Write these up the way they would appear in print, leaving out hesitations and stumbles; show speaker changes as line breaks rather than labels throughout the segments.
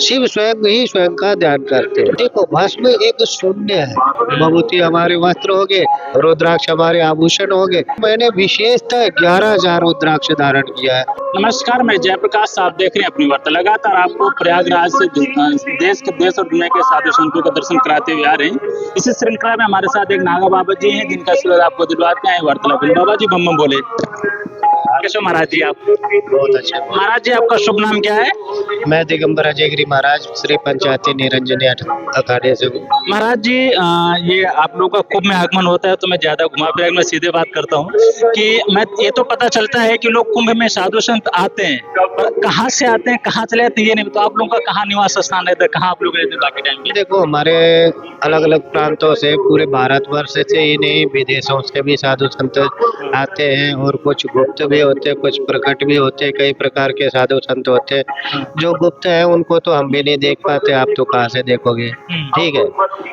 शिव स्वयं ही स्वयं का ध्यान करते हैं। देखो भस्म एक शून्य है, विभूति हमारे वस्त्र हो गए, रुद्राक्ष हमारे आभूषण हो गए। मैंने विशेषतः 11,000 रुद्राक्ष धारण किया है।
नमस्कार, मैं जयप्रकाश। आप देख रहे हैं अपनी वार्ता। लगातार आपको प्रयागराज से देश और दुनिया के साधु संतों का दर्शन कराते हुए आ रहे हैं। इसी श्रृंखला में हमारे साथ एक नागा बाबा जी हैं, जिनका सूरज आपको दिलवाते हैं वार्तालाप। बाबा जी बम बम बोले। कैसे महाराज जी आप?
बहुत अच्छे
महाराज जी, आपका शुभ नाम क्या है?
मैं दिगंबर अजयगिरी महाराज श्री पंचायती निरंजनी अखाड़े से हूँ।
महाराज जी, ये आप लोगों का कुंभ में आगमन होता है तो मैं ज्यादा घुमा फिरा मैं सीधे बात करता हूँ कि मैं ये तो पता चलता है कि लोग कुंभ में साधु संत आते हैं, पर कहाँ से आते हैं, कहाँ चले जाते हैं ये नहीं। तो आप लोगों का कहाँ निवास स्थान रहता है, कहाँ आप लोग रहते हैं बाकी टाइम में?
देखो हमारे अलग अलग प्रांतों से, पूरे भारतवर्ष से ही नहीं, विदेशों से भी साधु संत आते हैं और कुछ गुप्त भी होते हैं, कुछ प्रकट भी होते हैं। कई प्रकार के साधु संत होते हैं। जो गुप्त है उनको तो हम भी नहीं देख पाते, आप तो कहाँ से देखोगे, ठीक है।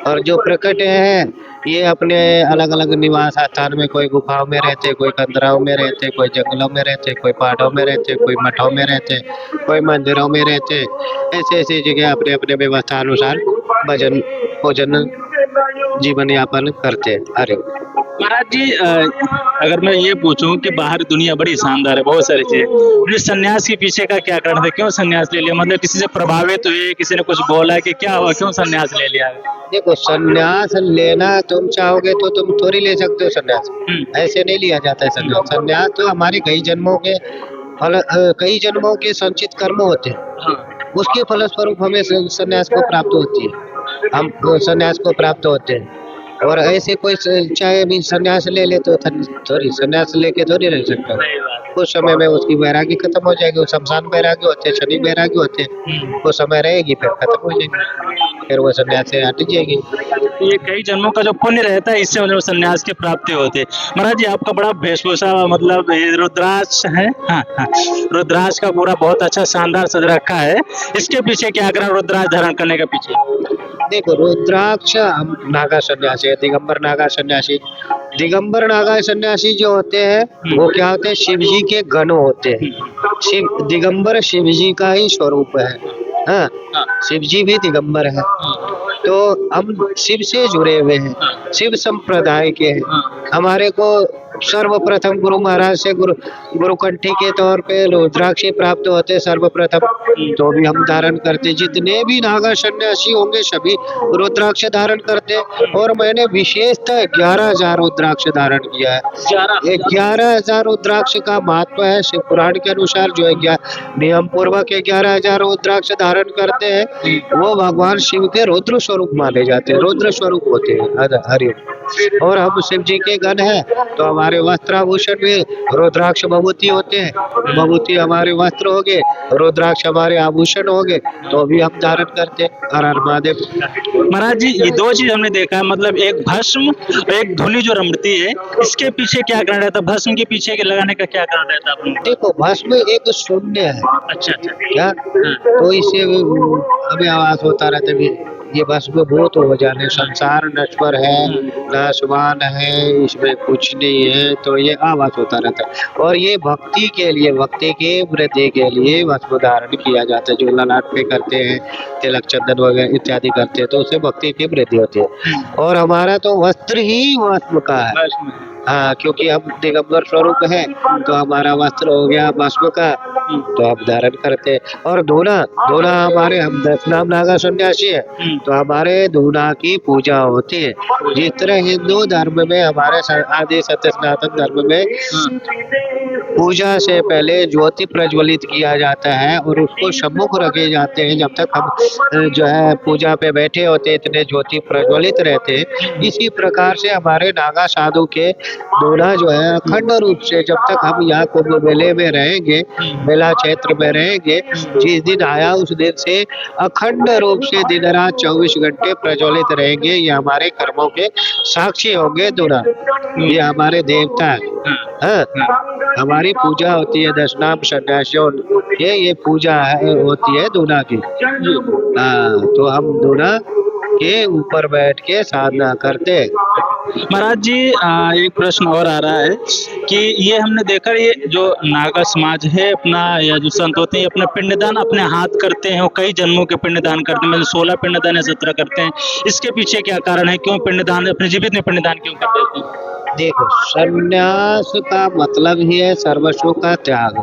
और जो प्रकट है ये अपने अलग अलग निवास स्थान में, कोई गुफाओं में रहते, कोई कंदराओं में रहते, कोई जंगलों में रहते, कोई पहाड़ों में रहते, कोई मठों में रहते, कोई मंदिरों में रहते। ऐसे ऐसी जगह अपने अपने व्यवस्था अनुसार भजन भोजन जीवन यापन करते। अरे
महाराज जी, अगर मैं ये पूछूं कि बाहर दुनिया बड़ी शानदार है, बहुत सारी चीजें, इस संन्यास के पीछे का क्या कारण है? क्यों संन्यास ले लिया? मतलब किसी से प्रभावित हुए, किसी ने कुछ बोला कि क्या हुआ, क्यों संन्यास ले लिया?
देखो संन्यास लेना तुम चाहोगे तो तुम थोड़ी ले सकते हो संन्यास। ऐसे नहीं लिया जाता है संन्यास। संन्यास तो हमारे कई जन्मों के कई जन्मों के संचित कर्म होते हैं, उसके फलस्वरूप हमें संन्यास को प्राप्त होती है, हम संन्यास को प्राप्त होते हैं। और ऐसे कोई चाहे भी संन्यास ले ले तो थोड़ी संन्यास लेके थोड़ी रह सकता है। कुछ समय में उसकी वैरागी खत्म हो जाएगी। शमशान वैरागी होते हैं, शनि वैरागी होते हैं, वो समय रहेगी फिर खत्म हो जाएगी, फिर वो संन्यास से हट जाएगी।
ये कई जन्मों का जो पुण्य रहता है, इससे मतलब संन्यास की प्राप्ति होती है। महाराज जी, आपका बड़ा वेशभूषा, मतलब रुद्राक्ष है। हाँ, रुद्राक्ष का पूरा बहुत अच्छा शानदार सज रखा है। इसके पीछे क्या कारण रुद्राक्ष धारण करने के पीछे?
देखो रुद्राक्ष हम नागा सन्यासी है, दिगंबर नागा सन्यासी। दिगंबर नागा सन्यासी जो होते हैं वो क्या होते हैं? शिव जी के गण होते हैं। शिव दिगंबर शिव जी का ही स्वरूप है। हाँ, शिव जी भी दिगंबर है। तो हम शिव से जुड़े हुए हैं, शिव संप्रदाय के हैं। हमारे को सर्वप्रथम गुरु महाराज से गुरुकंठी के तौर पे रुद्राक्ष प्राप्त होते सर्वप्रथम, तो भी हम धारण करते। जितने भी नागा सन्यासी होंगे सभी रुद्राक्ष धारण करते। और मैंने विशेषतः 11,000 रुद्राक्ष धारण किया है। 11,000 रुद्राक्ष का महत्व है शिव पुराण के अनुसार। जो है नियम पूर्वक 11,000 रुद्राक्ष धारण करते हैं वो भगवान शिव के रुद्र स्वरूप माने जाते हैं, रुद्र स्वरूप होते हैं। हरि। और हम शिव जी के गण हैं तो हमारे वस्त्राभूषण में रुद्राक्ष विभूति होते हैं। विभूति हमारे वस्त्र हो गए, रुद्राक्ष हमारे आभूषण हो गए, तो भी हम धारण करते हैं। हर हर महादेव।
महाराज जी, ये दो चीज हमने देखा है, मतलब एक भस्म, एक धुनी जो रमती है, इसके पीछे क्या कारण रहता है? भस्म के पीछे के लगाने का क्या कारण रहता है?
देखो भस्म एक शून्य है।
अच्छा
क्या? तो इससे हमें आवाज होता रहता है ये भस्म भूत हो जाने, संसार नश्वर है, नाशवान है, इसमें कुछ नहीं है, तो ये आवाज होता रहता है। और ये भक्ति के लिए, भक्ति के वृद्धि के लिए भस्म धारण किया जाता है। जो ललाट पे करते हैं, तिलक चंदन वगैरह इत्यादि करते हैं, तो उससे भक्ति की वृद्धि होती है। और हमारा तो वस्त्र ही भस्म का है। हाँ, क्योंकि हम दिगंबर स्वरूप है तो हमारा वस्त्र हो गया भस्म का, तो हम धारण करते हैं। और धूना हमारे, हम 10 नाम नागा सन्यासी है तो हमारे धूना की पूजा होती है। जिस तरह हिंदू धर्म में, हमारे आदि सत्य सनातन धर्म में पूजा से पहले ज्योति प्रज्वलित किया जाता है और उसको सम्मुख रखे जाते हैं। जब तक हम जो है पूजा पे बैठे होते इतने ज्योति प्रज्वलित रहते हैं। इसी प्रकार से हमारे नागा साधु के धूना जो है अखंड रूप से, जब तक हम यहाँ कुंभ मेले में रहेंगे, मेला क्षेत्र में रहेंगे, जिस दिन आया उस दिन से अखंड रूप से दिन रात 24 घंटे प्रज्वलित रहेंगे। ये हमारे कर्मों के साक्षी होंगे धूना। ये हमारे देवता है। हाँ, हमारी पूजा होती है 10 नाम सन्यासियों ये पूजा होती है धूना की। हाँ, तो हम धूना के ऊपर बैठ के साधना करते हैं।
महाराज जी एक प्रश्न और आ रहा है कि ये हमने देखा, ये जो नागा समाज है अपना, या जो संत होते हैं अपना पिंडदान अपने हाथ करते हैं, वो कई जन्मों के पिंडदान करते हैं, मतलब 16 पिंडदान या 17 करते हैं। इसके पीछे क्या कारण है, क्यों पिंडदान, अपने जीवित में पिंडदान क्यों करते हैं?
देखो, संन्यास का मतलब ही है सर्वस्व का त्याग।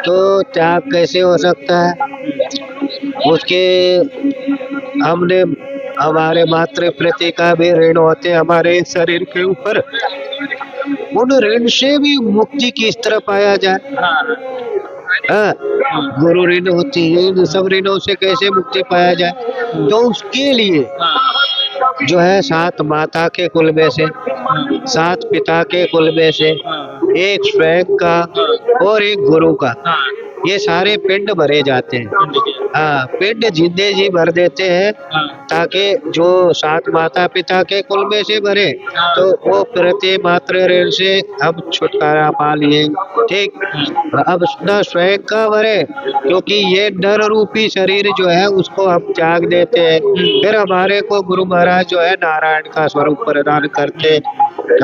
तो त्याग कैसे हो सकता है? उसके हमने हमारे मातृ प्रति का भी ऋण होते हैं हमारे शरीर के ऊपर, उन ऋण से भी मुक्ति किस तरह पाया जाए? हाँ, गुरु ऋण होती है, इन सब ऋणों से कैसे मुक्ति पाया जाए? तो उसके लिए जो है 7 माता के कुल में से, 7 पिता के कुल में से, एक स्वयं का और एक गुरु का, ये सारे पिंड भरे जाते हैं। हाँ, पिंड जिंदे जी भर देते हैं, ताकि जो 7 माता पिता के कुल में से भरे, तो वो प्रति मात्र ऋण से हम छुटकारा पा लिए। ठीक, अब न स्वयं का भरे, क्योंकि ये नर रूपी शरीर जो है उसको हम त्याग देते हैं। फिर हमारे को गुरु महाराज जो है नारायण का स्वरूप प्रदान करते,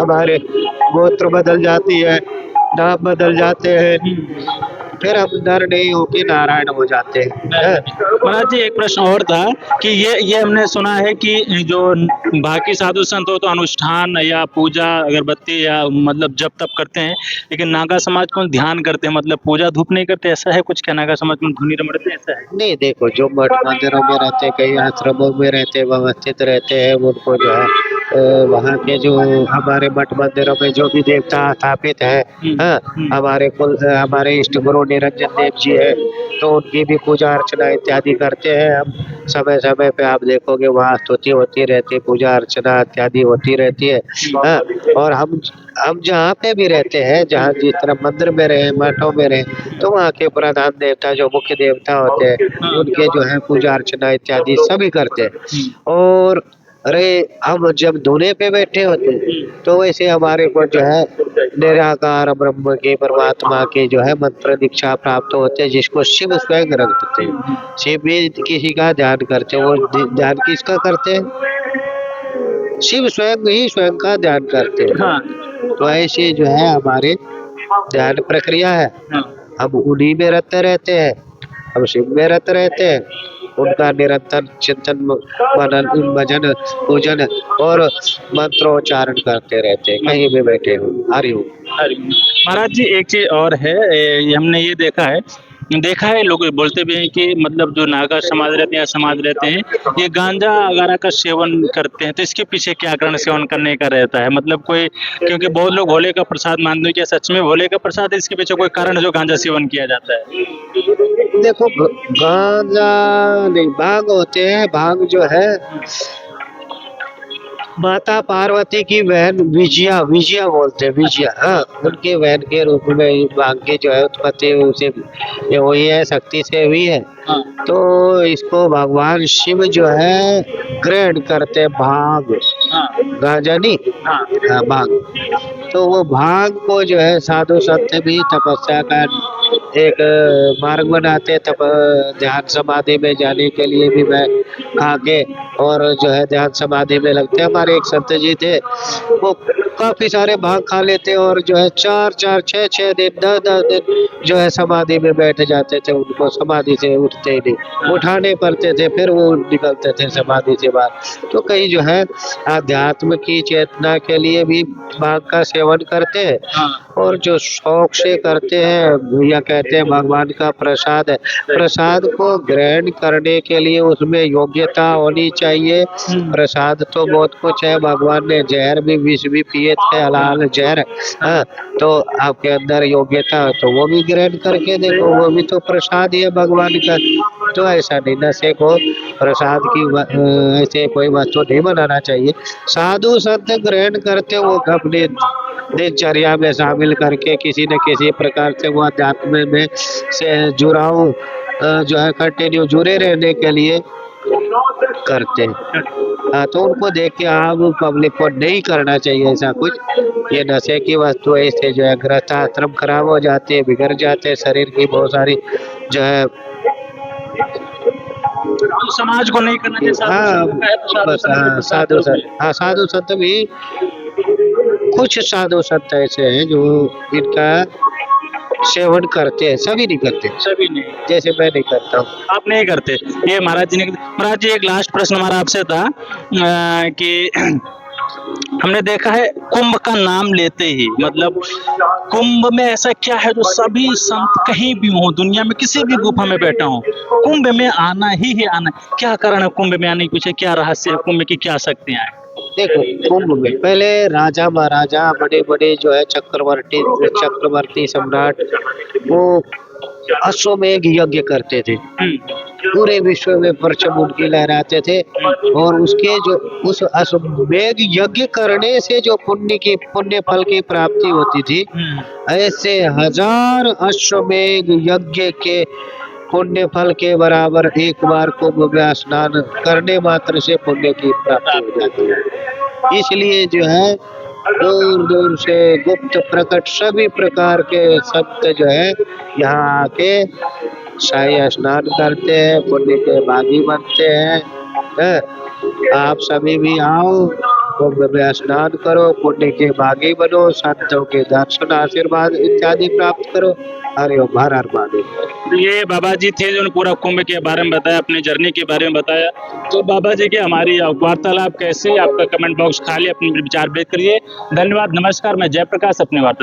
हमारे गोत्र बदल जाती है, नाम बदल जाते हैं, फिर हम नर नहीं होके नारायण हो जाते हैं।
महाराज जी एक प्रश्न और था कि ये हमने सुना है कि जो बाकी साधु संत हो तो अनुष्ठान या पूजा अगरबत्ती या मतलब जप तप करते हैं, लेकिन नागा समाज को ध्यान करते हैं, मतलब पूजा धूप नहीं करते, ऐसा है कुछ? क्या नागा समाज में धुनी रमड़ते हैं, ऐसा है?
नहीं, देखो, जो मठ मंदिरों में रहते, कई आश्रमों में रहते, व्यवस्थित रहते हैं, उनको जो है वहाँ के जो हमारे मठ मंदिरों में जो भी देवता स्थापित है, हाँ, हमारे इष्ट गुरु निरंजन देव जी है, तो उनकी भी पूजा अर्चना इत्यादि करते हैं हम। समय समय पे आप देखोगे वहाँ स्तुति होती रहती है, पूजा अर्चना इत्यादि होती रहती है। हाँ, और हम जहाँ पे भी रहते हैं, जहाँ जिस तरह मंदिर में रहे, मठों में रहे, तो वहाँ के प्रधान देवता जो मुख्य देवता होते हैं, उनके जो है पूजा अर्चना इत्यादि सभी करते हैं। और अरे, हम जब धुने पे बैठे होते हैं, तो वैसे हमारे को जो है निराकार ब्रह्म के परमात्मा के जो है मंत्र दीक्षा प्राप्त होते हैं, जिसको शिव स्वयं रखते हैं। शिव भी किसी का ध्यान करते हैं, वो ध्यान किसका करते हैं? शिव स्वयं ही स्वयं का ध्यान करते हैं।
हाँ।
तो ऐसे जो है हमारे ध्यान प्रक्रिया है, हम उन्हीं में रत रहते हैं, हम शिव में रत रहते हैं, उनका निरंतर चिंतन मनन भजन पूजन और मंत्रोच्चारण करते रहते हैं, कहीं भी बैठे हो। हरिओम।
महाराज जी एक चीज और है, ये हमने ये देखा है, लोग बोलते भी हैं कि मतलब जो नागा समाज रहते हैं या समाज रहते हैं, ये गांजा वगैरह का सेवन करते हैं, तो इसके पीछे क्या कारण सेवन करने का रहता है? मतलब कोई, क्योंकि बहुत लोग भोले का प्रसाद मानते हैं, क्या सच में भोले का प्रसाद है? इसके पीछे कोई कारण जो गांजा सेवन किया जाता है?
देखो, गांजा नहीं, भांग होते हैं। भांग जो है माता पार्वती की बहन विजया बोलते हैं, विजया, हाँ, उनके बहन के रूप में भांग की जो है उत्पत्ति उसे हुई है, शक्ति से हुई है। तो इसको भगवान शिव जो है ग्रहण करते हैं, भांग, गांजा नहीं, हाँ, भांग। तो वो भांग को जो है साधु संत भी तपस्या का एक मार्ग बनाते, तप ध्यान समाधि में जाने के लिए भी मैं खा के और जो है ध्यान समाधि में लगते हैं। हमारे एक संत जी थे, वो काफी सारे भांग खा लेते और जो है 4-4, 6-6 दिन, 10-10 दिन जो है समाधि में बैठ जाते थे, उनको समाधि से उठते ही नहीं, उठाने पड़ते थे, फिर वो निकलते थे समाधि से बाहर। तो कई जो है अध्यात्म की चेतना के लिए भी भांग का सेवन करते हैं, और जो शौक से करते हैं, भैया कहते हैं भगवान का प्रसाद है, प्रसाद को ग्रहण करने के लिए उसमें योग्यता होनी चाहिए। प्रसाद तो बहुत कुछ है, भगवान ने जहर भी, विष भी पिए थे, हलाल जहर, हाँ, तो आपके अंदर योग्यता है तो वो भी ग्रहण करके देखो, वो भी तो प्रसाद ही है भगवान का। तो ऐसा नहीं, नशे को प्रसाद की ऐसे कोई वस्तु नहीं बनाना चाहिए। साधु संत ग्रहण करते, वो अपने दिनचर्या में शामिल करके किसी न किसी प्रकार से वो अध्यात्म में से जुड़ाव जो है कंटिन्यू जुड़े रहने के लिए करते हैं। हाँ, तो उनको देख के आम पब्लिक को नहीं करना चाहिए ऐसा कुछ। ये नशे की वस्तु है, इससे जो है गृहस्थाश्रम खराब हो जाते हैं, बिगड़ जाते हैं, शरीर की बहुत सारी जो है
समाज को नहीं करना चाहिए,
हाँ
साधु
बस,
संत
हाँ
के
साधु
साथ
संत, हाँ साधु संत भी, कुछ साधु संत ऐसे हैं जो इनका सेवन करते हैं, सभी नहीं करते,
सभी नहीं,
जैसे मैं नहीं करता हूँ।
आप नहीं करते। ये महाराज जी ने, महाराज जी एक लास्ट प्रश्न हमारा आपसे था कि हमने देखा है कुंभ का नाम लेते ही, मतलब कुंभ में ऐसा क्या है जो सभी संत कहीं भी हो दुनिया में, किसी भी गुफा में बैठा हो, कुंभ में आना ही आना, क्या कारण है कुंभ में आने की, पीछे क्या रहस्य है, कुंभ की क्या शक्तियां हैं?
देखो, कुंभ में पहले राजा महाराजा बड़े बड़े जो है चक्रवर्ती सम्राट, वो अश्वमेघ यज्ञ करते थे, पूरे विश्व में परचम उनकी लहराते थे, और उसके जो उस अश्वमेघ यज्ञ करने से जो पुण्य फल की प्राप्ति होती थी, ऐसे 1000 अश्वमेघ यज्ञ के पुण्य फल के बराबर एक बार कुंभ में स्नान करने मात्र से पुण्य की प्राप्ति हो जाती है। इसलिए जो है दूर दूर से गुप्त प्रकट सभी प्रकार के संत जो है यहाँ आके शाही स्नान करते हैं, पुण्य के भागी बनते हैं। आप सभी भी आओ, कुंभ में स्नान करो, पुण्य के भागी बनो, संतों के दर्शन आशीर्वाद इत्यादि प्राप्त करो। हरि ओम, हर हर महादेव।
ये बाबा जी थे जिन्होंने पूरा कुंभ के बारे में बताया, अपनी जर्नी के बारे में बताया। तो बाबा जी की हमारी वार्तालाप कैसे, आपका कमेंट बॉक्स खाली, अपने विचार व्यक्त करिए। धन्यवाद, नमस्कार। मैं जयप्रकाश, अपने वार्ता